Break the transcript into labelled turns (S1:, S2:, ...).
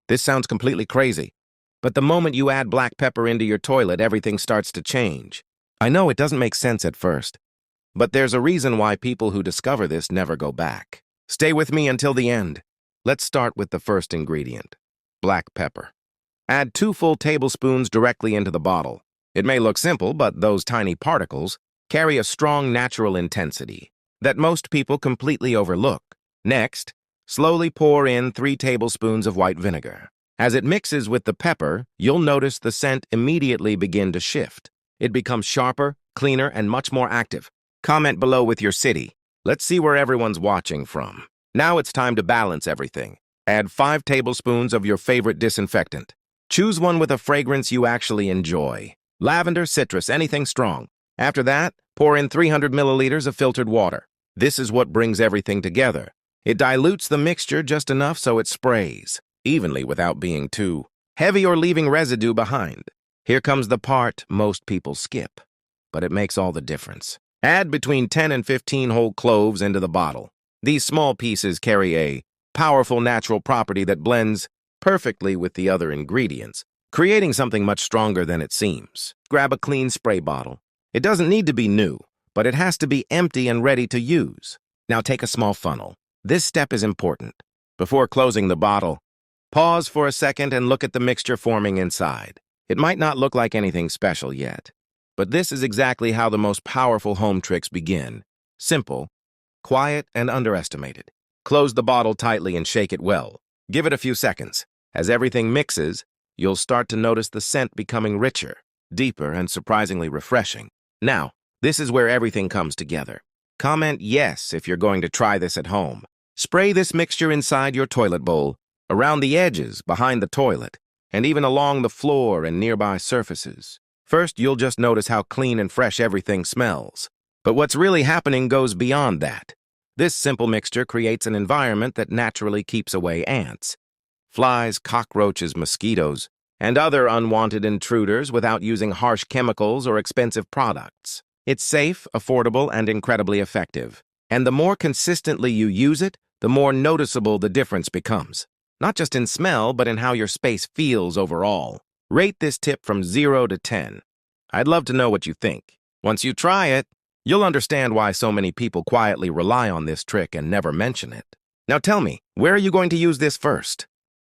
S1: This sounds completely crazy, but the moment you add black pepper into your toilet, everything starts to change. I know it doesn't make sense at first, but there's a reason why people who discover this never go back. Stay with me until the end. Let's start with the first ingredient, black pepper. Add 2 full tablespoons directly into the bottle. It may look simple, but those tiny particles carry a strong natural intensity that most people completely overlook. Next, slowly pour in 3 tablespoons of white vinegar. As it mixes with the pepper, you'll notice the scent immediately begin to shift. It becomes sharper, cleaner, and much more active. Comment below with your city. Let's see where everyone's watching from. Now it's time to balance everything. Add 5 tablespoons of your favorite disinfectant. Choose one with a fragrance you actually enjoy. Lavender, citrus, anything strong. After that, pour in 300 milliliters of filtered water. This is what brings everything together. It dilutes the mixture just enough so it sprays evenly without being too heavy or leaving residue behind. Here comes the part most people skip, but it makes all the difference. Add between 10 and 15 whole cloves into the bottle. These small pieces carry a powerful natural property that blends perfectly with the other ingredients, creating something much stronger than it seems. Grab a clean spray bottle. It doesn't need to be new, but it has to be empty and ready to use. Now take a small funnel. This step is important. Before closing the bottle, pause for a second and look at the mixture forming inside. It might not look like anything special yet, but this is exactly how the most powerful home tricks begin. Simple, quiet, and underestimated. Close the bottle tightly and shake it well. Give it a few seconds. As everything mixes, you'll start to notice the scent becoming richer, deeper, and surprisingly refreshing. Now, this is where everything comes together. Comment yes if you're going to try this at home. Spray this mixture inside your toilet bowl, around the edges, behind the toilet, and even along the floor and nearby surfaces. First, you'll just notice how clean and fresh everything smells. But what's really happening goes beyond that. This simple mixture creates an environment that naturally keeps away ants, flies, cockroaches, mosquitoes, and other unwanted intruders without using harsh chemicals or expensive products. It's safe, affordable, and incredibly effective. And the more consistently you use it, the more noticeable the difference becomes. Not just in smell, but in how your space feels overall. Rate this tip from 0 to 10. I'd love to know what you think. Once you try it, you'll understand why so many people quietly rely on this trick and never mention it. Now tell me, where are you going to use this first?